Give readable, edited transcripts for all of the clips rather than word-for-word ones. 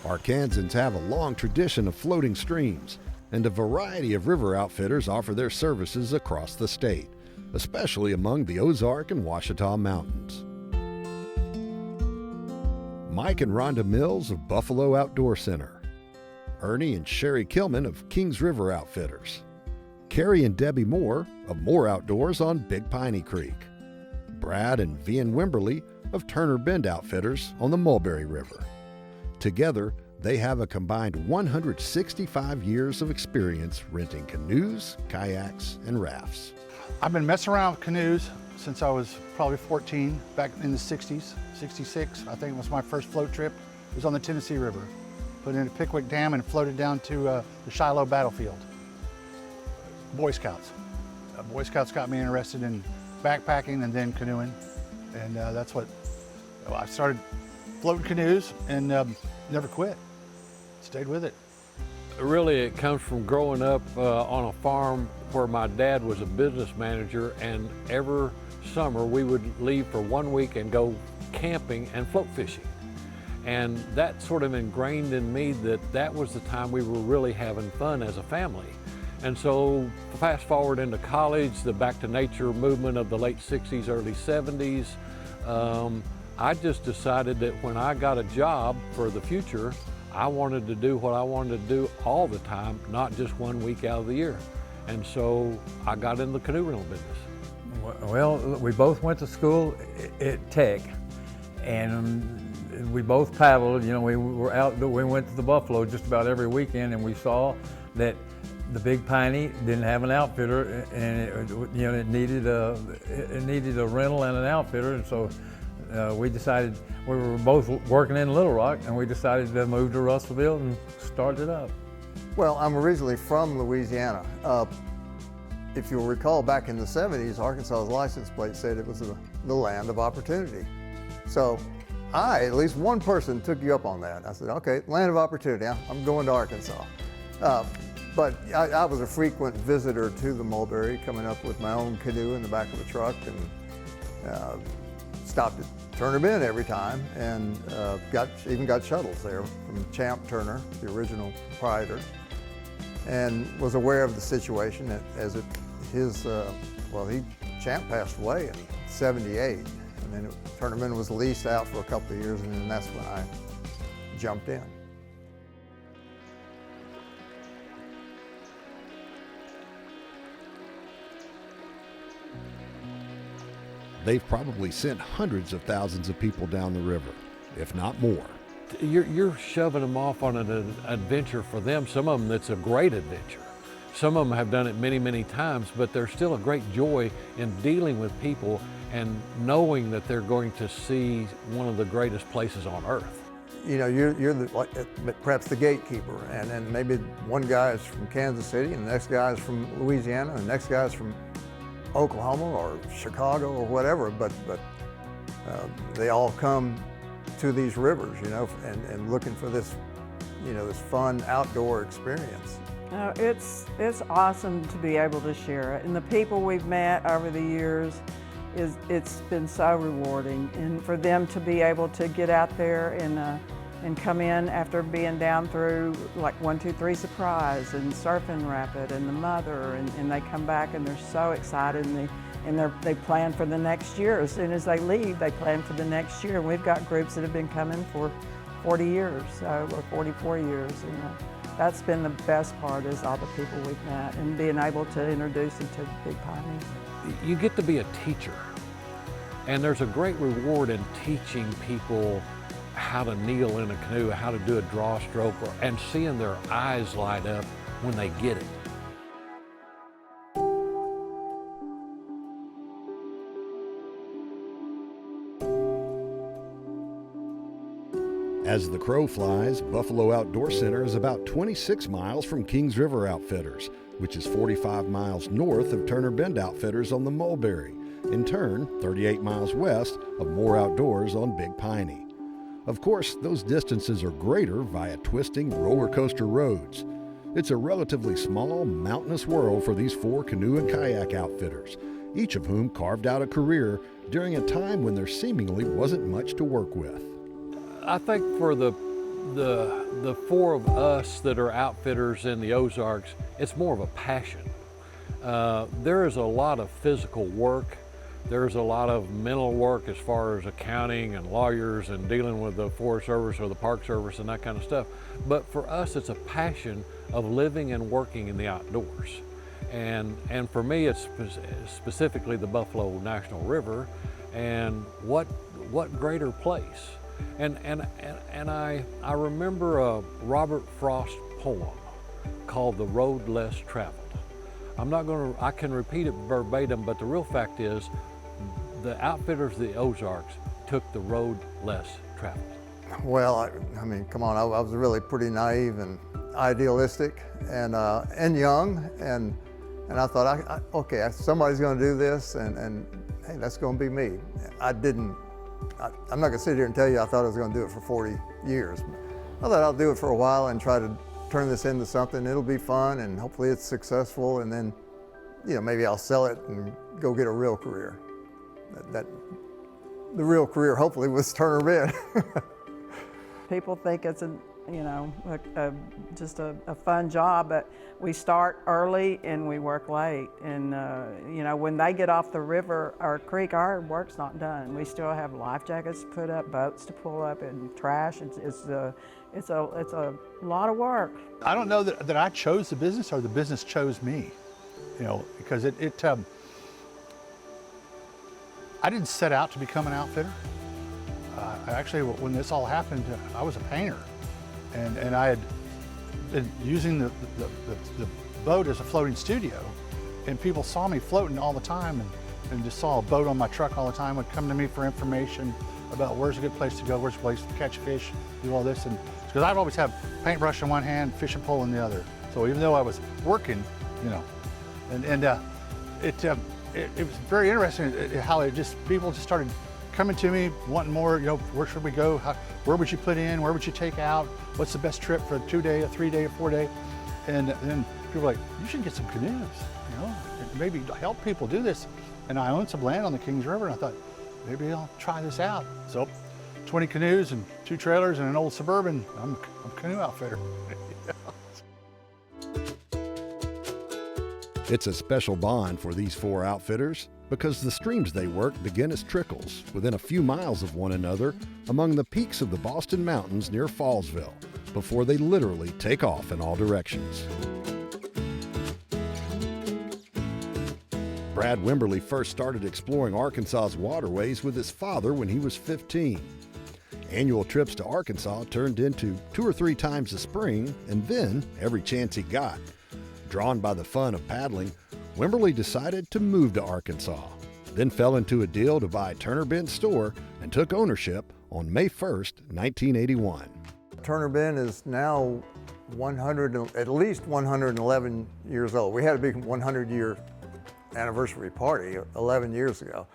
Arkansans have a long tradition of floating streams, and a variety of river outfitters offer their services across the state, especially among the Ozark and Ouachita Mountains. Mike and Rhonda Mills of Buffalo Outdoor Center, Ernie and Sherry Kilman of Kings River Outfitters, Carrie and Debbie Moore of Moore Outdoors on Big Piney Creek, Brad and Vian Wimberly of Turner Bend Outfitters on the Mulberry River. Together, they have a combined 165 years of experience renting canoes, kayaks, and rafts. I've been messing around with canoes since I was probably 14, back in the 60s, 66, I think was my first float trip. It was on the Tennessee River. Put in a Pickwick Dam and floated down to the Shiloh battlefield. Boy Scouts. Boy Scouts got me interested in backpacking and then canoeing. And that's what, I started floating canoes and never quit. Stayed with it. Really, it comes from growing up on a farm where my dad was a business manager, and every summer we would leave for 1 week and go camping and float fishing. And that sort of ingrained in me that that was the time we were really having fun as a family. And so fast forward into college, the back to nature movement of the late 60s, early 70s, I just decided that when I got a job for the future, I wanted to do what I wanted to do all the time, not just 1 week out of the year. And so I got in the canoe rental business. Well, we both went to school at Tech, and we both paddled. You know, we were out, we went to the Buffalo just about every weekend, and we saw that the Big Piney didn't have an outfitter, and it needed a rental and an outfitter, and so we decided, we were both working in Little Rock, and we decided to move to Russellville and start it up. Well, I'm originally from Louisiana. If you'll recall, back in the 70s, Arkansas's license plate said it was the land of opportunity. So at least one person took you up on that. I said, okay, land of opportunity, I'm going to Arkansas. But I was a frequent visitor to the Mulberry, coming up with my own canoe in the back of a truck, and stopped at Turner Bend every time, and even got shuttles there from Champ Turner, the original proprietor, and was aware of the situation Champ passed away in '78, and then Turner Bend was leased out for a couple of years, and then that's when I jumped in. They've probably sent hundreds of thousands of people down the river, if not more. You're shoving them off on an adventure for them. Some of them, that's a great adventure. Some of them have done it many, many times, but there's still a great joy in dealing with people and knowing that they're going to see one of the greatest places on earth. You know, you're perhaps the gatekeeper, and then maybe one guy is from Kansas City, and the next guy is from Louisiana, and the next guy is from Oklahoma or Chicago or whatever, but they all come to these rivers, you know, and looking for this, you know, this fun outdoor experience. It's awesome to be able to share it, and the people we've met over the years, it's been so rewarding, and for them to be able to get out there and come in after being down through like 1, 2, 3 Surprise and Surfing Rapid and the Mother, and they come back and they're so excited, and they plan for the next year. As soon as they leave, they plan for the next year. And we've got groups that have been coming for 40 years, or 44 years. And that's been the best part, is all the people we've met and being able to introduce them to Big Piney. You get to be a teacher, and there's a great reward in teaching people how to kneel in a canoe, how to do a draw stroke, and seeing their eyes light up when they get it. As the crow flies, Buffalo Outdoor Center is about 26 miles from Kings River Outfitters, which is 45 miles north of Turner Bend Outfitters on the Mulberry, in turn 38 miles west of Moore Outdoors on Big Piney. Of course, those distances are greater via twisting roller coaster roads. It's a relatively small, mountainous world for these 4 canoe and kayak outfitters, each of whom carved out a career during a time when there seemingly wasn't much to work with. I think for the the four of us that are outfitters in the Ozarks, it's more of a passion. There is a lot of physical work. There's a lot of mental work as far as accounting and lawyers and dealing with the Forest Service or the Park Service and that kind of stuff. But for us, it's a passion of living and working in the outdoors. And for me, it's specifically the Buffalo National River. And what greater place? And I remember a Robert Frost poem called "The Road Less Traveled." I can repeat it verbatim, but the real fact is the outfitters of the Ozarks took the road less traveled. Well, I mean, come on, I was really pretty naive and idealistic and young, and I thought, okay, somebody's going to do this, and hey, that's going to be me. I'm not going to sit here and tell you I thought I was going to do it for 40 years. I thought I'll do it for a while and try to turn this into something. It'll be fun, and hopefully it's successful, and then, maybe I'll sell it and go get a real career. The real career, hopefully, was Turner Bend. People think it's just a fun job, but we start early and we work late. And when they get off the river or creek, our work's not done. We still have life jackets to put up, boats to pull up, and trash. It's a lot of work. I don't know that I chose the business or the business chose me, because I didn't set out to become an outfitter. Actually, when this all happened, I was a painter, and I had been using the boat as a floating studio, and people saw me floating all the time, and just saw a boat on my truck all the time, would come to me for information about where's a good place to go, where's a place to catch fish, do all this, and because I'd always have paintbrush in one hand, fishing pole in the other. So even though I was working, it was very interesting how people just started coming to me, wanting more, where should we go? Where would you put in? Where would you take out? What's the best trip for a 2-day, a 3-day, a 4-day? And then people were like, you should get some canoes, maybe help people do this. And I owned some land on the Kings River, and I thought, maybe I'll try this out. So 20 canoes and 2 trailers and an old Suburban, I'm a canoe outfitter. It's a special bond for these 4 outfitters because the streams they work begin as trickles within a few miles of one another among the peaks of the Boston Mountains near Fallsville before they literally take off in all directions. Brad Wimberly first started exploring Arkansas's waterways with his father when he was 15. Annual trips to Arkansas turned into 2 or 3 times a spring, and then every chance he got. Drawn by the fun of paddling, Wimberly decided to move to Arkansas, then fell into a deal to buy Turner Bend store and took ownership on May 1st, 1981. Turner Bend is now at least 111 years old. We had a big 100-year anniversary party 11 years ago.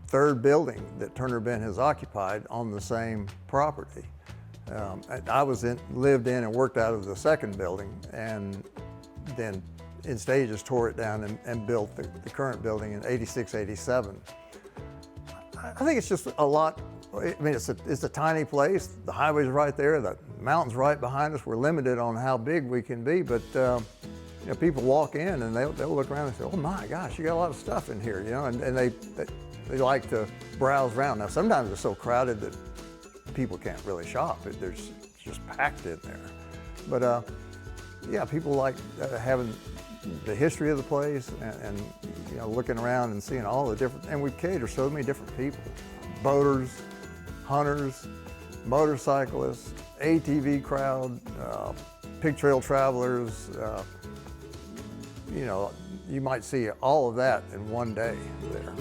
3rd building that Turner Bend has occupied on the same property. I lived in and worked out of the 2nd building, and then in stages tore it down and built the current building in 86, 87. I think it's just a lot. I mean, it's a tiny place. The highway's right there. The mountain's right behind us. We're limited on how big we can be, but people walk in and they'll look around and say, "Oh my gosh, you got a lot of stuff in here," and they like to browse around. Now, sometimes it's so crowded that people can't really shop. There's just packed in there. But people like having the history of the place and looking around and seeing all the different, and we cater so many different people: boaters, hunters, motorcyclists, ATV crowd, pig trail travelers. You might see all of that in one day there.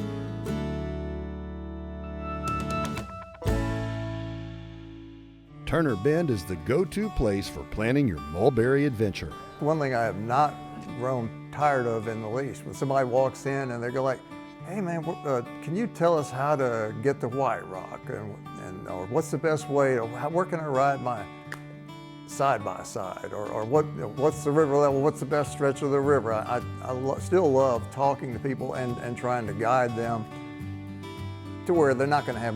Turner Bend is the go-to place for planning your Mulberry adventure. One thing I have not grown tired of in the least, when somebody walks in and they go like, "Hey man, can you tell us how to get to White Rock, or what's the best way, where can I ride my side by side, or what's the river level, what's the best stretch of the river?" I still love talking to people and trying to guide them to where they're not going to have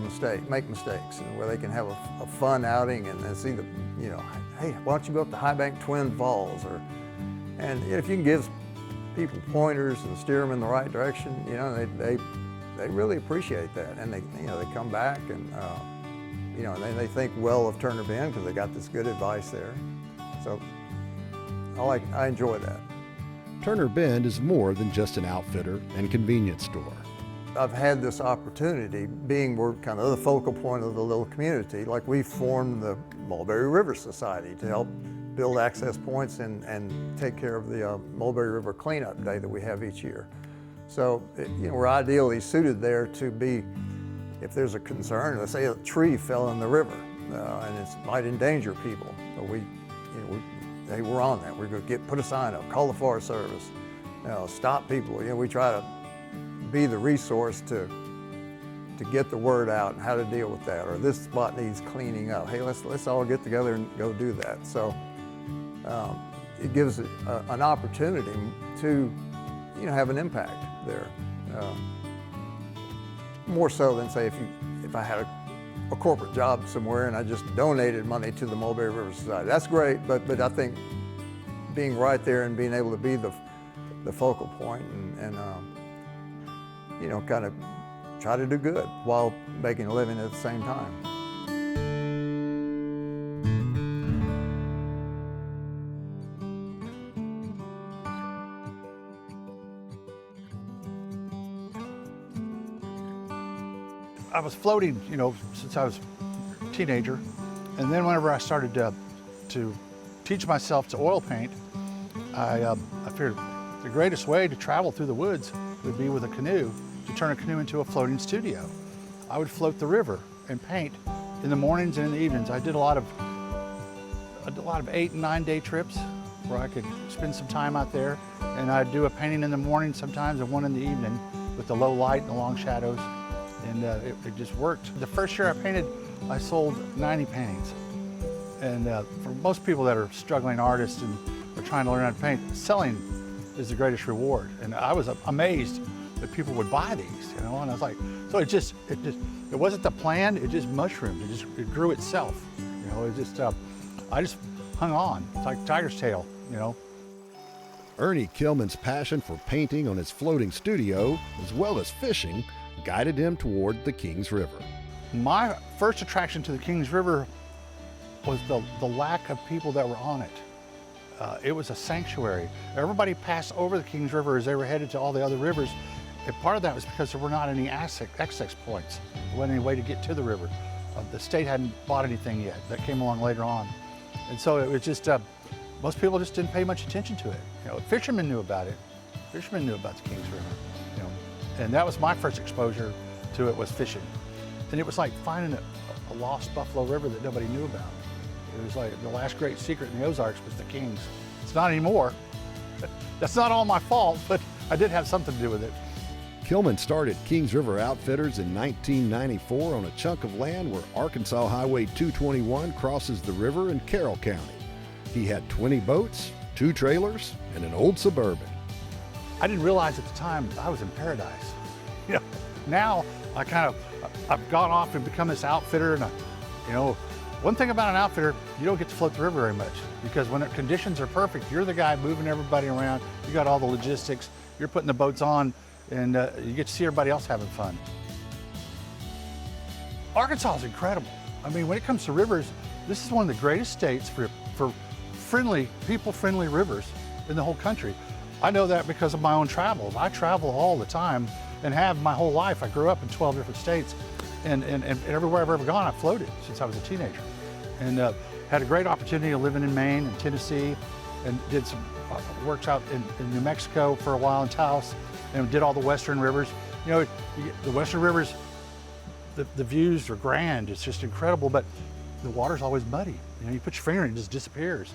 make mistakes, and where they can have a fun outing and see the, you know, hey, why don't you go up to High Bank Twin Falls, and if you can give people pointers and steer them in the right direction, you know, they really appreciate that, and they come back and you know, they think well of Turner Bend because they got this good advice there. So I enjoy that. Turner Bend is more than just an outfitter and convenience store. I've had this opportunity, being we're kind of the focal point of the little community, like we formed the Mulberry River Society to help build access points and take care of the Mulberry River Cleanup Day that we have each year. So, you know, we're ideally suited there to be, if there's a concern, let's say a tree fell in the river and it might endanger people, so hey, we're on that. We're going to put a sign up, call the Forest Service, you know, stop people. You know, we try to be the resource to get the word out and how to deal with that, or this spot needs cleaning up. Hey, let's all get together and go do that. So it gives an opportunity to, you know, have an impact there. More so than, say, if I had a corporate job somewhere and I just donated money to the Mulberry River Society. That's great, but I think being right there and being able to be the focal point and you know, kind of try to do good while making a living at the same time. I was floating, you know, since I was a teenager, and then whenever I started to teach myself to oil paint, I figured the greatest way to travel through the woods would be with a canoe, to turn a canoe into a floating studio. I would float the river and paint in the mornings and in the evenings. I did a lot of 8 and 9 day trips where I could spend some time out there, and I'd do a painting in the morning sometimes and one in the evening with the low light and the long shadows, and it just worked. The first year I painted, I sold 90 paintings. And for most people that are struggling artists and are trying to learn how to paint, selling is the greatest reward. And I was amazed that people would buy these, you know, and I was like, so it wasn't the plan, it just mushroomed, it grew itself, you know, I just hung on. It's like tiger's tail, you know. Ernie Kilman's passion for painting on his floating studio, as well as fishing, guided him toward the Kings River. My first attraction to the Kings River was the lack of people that were on it. It was a sanctuary. Everybody passed over the Kings River as they were headed to all the other rivers. And part of that was because there were not any access points. There wasn't any way to get to the river. The state hadn't bought anything yet. That came along later on. And so it was just, most people just didn't pay much attention to it. You know, fishermen knew about it. Fishermen knew about the Kings River, you know. And that was my first exposure to it, was fishing. And it was like finding a lost buffalo river that nobody knew about. It was like the last great secret in the Ozarks was the Kings. It's not anymore. That's not all my fault, but I did have something to do with it. Kilman started Kings River Outfitters in 1994 on a chunk of land where Arkansas Highway 221 crosses the river in Carroll County. He had 20 boats, 2 trailers, and an old Suburban. I didn't realize at the time I was in paradise. You know, now I've gone off and become this outfitter, and you know, one thing about an outfitter, you don't get to float the river very much, because when the conditions are perfect, you're the guy moving everybody around. You got all the logistics. You're putting the boats on, and you get to see everybody else having fun. Arkansas is incredible. I mean, when it comes to rivers, this is one of the greatest states for people-friendly rivers in the whole country. I know that because of my own travels. I travel all the time and have my whole life. I grew up in 12 different states, and everywhere I've ever gone, I've floated since I was a teenager. And had a great opportunity of living in Maine and Tennessee, and did some works out in New Mexico for a while in Taos, and did all the western rivers. You know, the western rivers, the views are grand. It's just incredible, but the water's always muddy. You know, you put your finger in, it just disappears.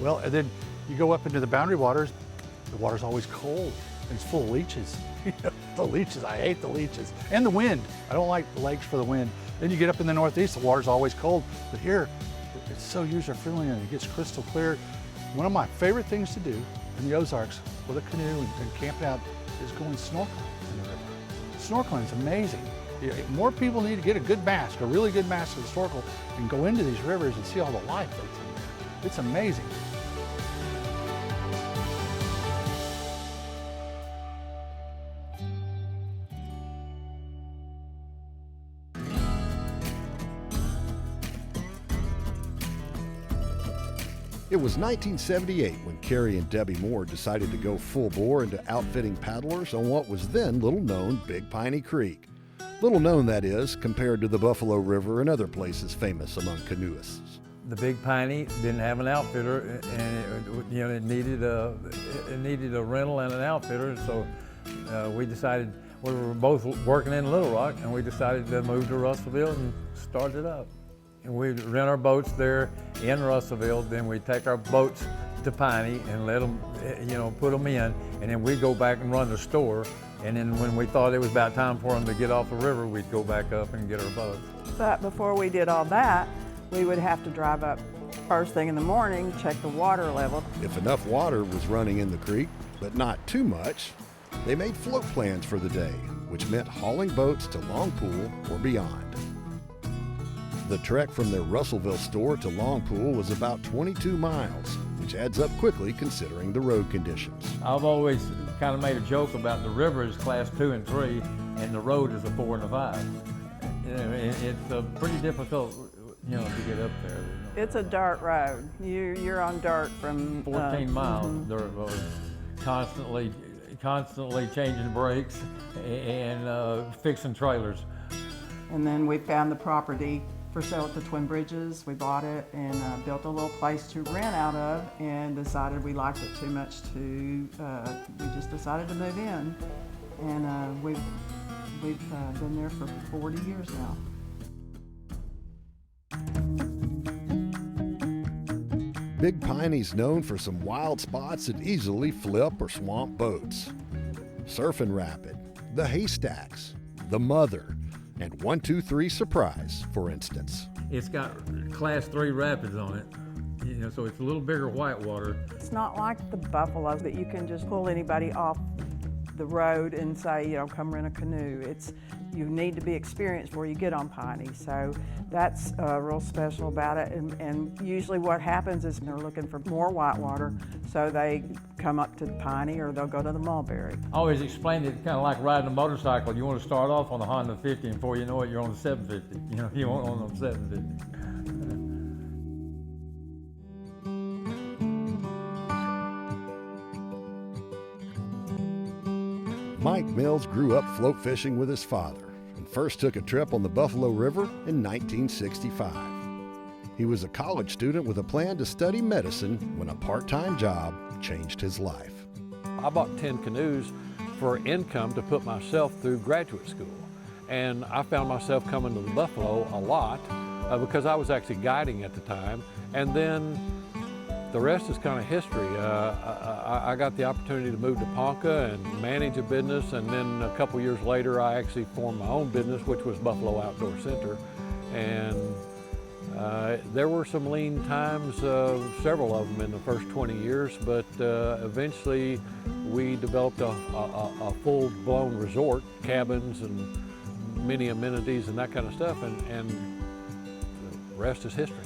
Well, and then you go up into the boundary waters, the water's always cold, and it's full of leeches. You know, the leeches, I hate the leeches. And the wind, I don't like the lakes for the wind. Then you get up in the Northeast, the water's always cold, but here, it's so user-friendly and it gets crystal clear. One of my favorite things to do in the Ozarks with a canoe and camping out is going snorkeling in the river. Snorkeling is amazing. More people need to get a good mask, a really good mask of historical, and go into these rivers and see all the life that's in there. It's amazing. It was 1978 when Carrie and Debbie Moore decided to go full bore into outfitting paddlers on what was then little-known Big Piney Creek. Little known, that is, compared to the Buffalo River and other places famous among canoeists. The Big Piney didn't have an outfitter, and it needed a rental and an outfitter. So we decided, we were both working in Little Rock, and we decided to move to Russellville and start it up. And we'd rent our boats there in Russellville, then we'd take our boats to Piney and let them, put them in, and then we'd go back and run the store. And then when we thought it was about time for them to get off the river, we'd go back up and get our boats. But before we did all that, we would have to drive up first thing in the morning, check the water level. If enough water was running in the creek, but not too much, they made float plans for the day, which meant hauling boats to Long Pool or beyond. The trek from their Russellville store to Long Pool was about 22 miles, which adds up quickly considering the road conditions. I've always kind of made a joke about the river is class 2 and 3, and the road is a 4 and a 5. It's pretty difficult, to get up there. It's a dirt road. You're on dirt from 14 miles dirt road, constantly changing brakes and fixing trailers. And then we found the property for sale at the Twin Bridges. We bought it and built a little place to rent out of, and decided we liked it too much to, we just decided to move in. And we've been there for 40 years now. Big Piney's known for some wild spots that easily flip or swamp boats. Surfing Rapid, the Haystacks, the Mother, and 123 Surprise, for instance. It's got class 3 rapids on it, so it's a little bigger whitewater. It's not like the Buffalo that you can just pull anybody off the road and say, come rent a canoe. You need to be experienced before you get on Piney. So that's real special about it. And usually what happens is they're looking for more whitewater, so they come up to Piney or they'll go to the Mulberry. I always explained it kind of like riding a motorcycle. You want to start off on the Honda 50, and before you know it, you're on the 750. You want on the 750. Mike Mills grew up float fishing with his father and first took a trip on the Buffalo River in 1965. He was a college student with a plan to study medicine when a part-time job changed his life. I bought 10 canoes for income to put myself through graduate school. And I found myself coming to the Buffalo a lot because I was actually guiding at the time. And then the rest is kind of history. I got the opportunity to move to Ponca and manage a business, and then a couple years later I actually formed my own business, which was Buffalo Outdoor Center. And there were some lean times, several of them in the first 20 years, but eventually we developed a full-blown resort, cabins and many amenities and that kind of stuff, and the rest is history.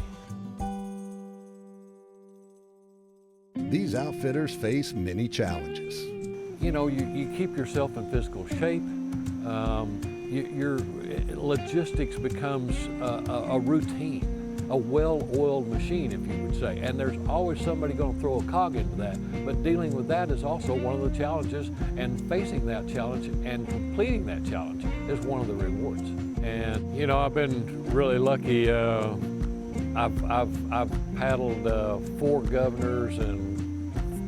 These outfitters face many challenges. You keep yourself in physical shape. Your logistics becomes a routine, a well-oiled machine, if you would say. And there's always somebody going to throw a cog into that. But dealing with that is also one of the challenges, and facing that challenge and completing that challenge is one of the rewards. And I've been really lucky. I've paddled 4 governors and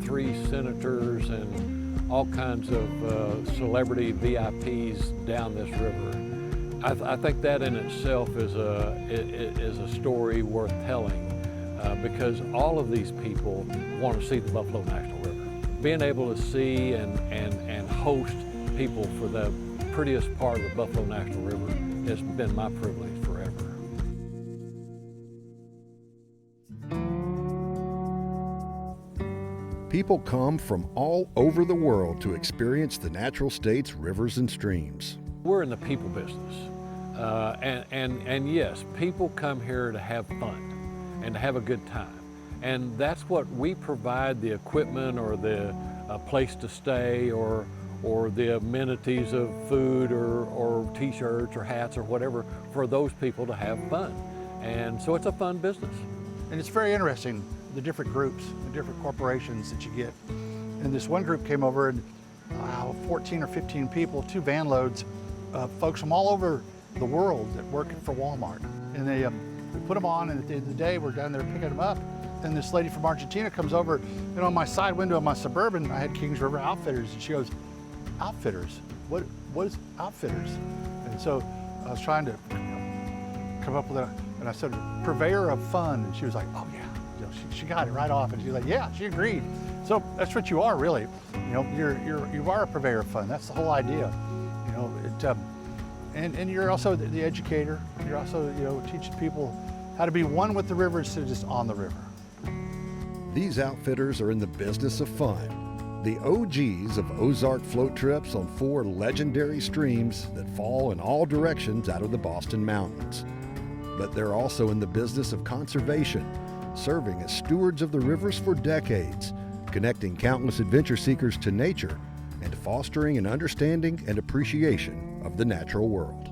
3 senators and all kinds of celebrity VIPs down this river. I think that in itself is a story worth telling because all of these people want to see the Buffalo National River. Being able to see and host people for the prettiest part of the Buffalo National River has been my privilege forever. People come from all over the world to experience the natural state's rivers and streams. We're in the people business. And yes, people come here to have fun and to have a good time. And that's what we provide, the equipment or the place to stay or the amenities of food or t-shirts or hats or whatever for those people to have fun. And so it's a fun business. And it's very interesting, the different groups, the different corporations that you get. And this one group came over and 14 or 15 people, 2 van loads, folks from all over the world that work for Walmart. And they we put them on, and at the end of the day, we're down there picking them up. And this lady from Argentina comes over, and on my side window of my Suburban, I had Kings River Outfitters, and she goes, "Outfitters? What is Outfitters?" And so I was trying to come up with and I said, "Purveyor of fun." And she was like, "Oh yeah," she got it right off, and she's like, "Yeah," she agreed. So that's what you are, really. You are a purveyor of fun. That's the whole idea. And you're also the educator. You're also teaching people how to be one with the river instead of just on the river. These outfitters are in the business of fun. The OGs of Ozark float trips on 4 legendary streams that fall in all directions out of the Boston Mountains. But they're also in the business of conservation, serving as stewards of the rivers for decades, connecting countless adventure seekers to nature and fostering an understanding and appreciation of the natural world.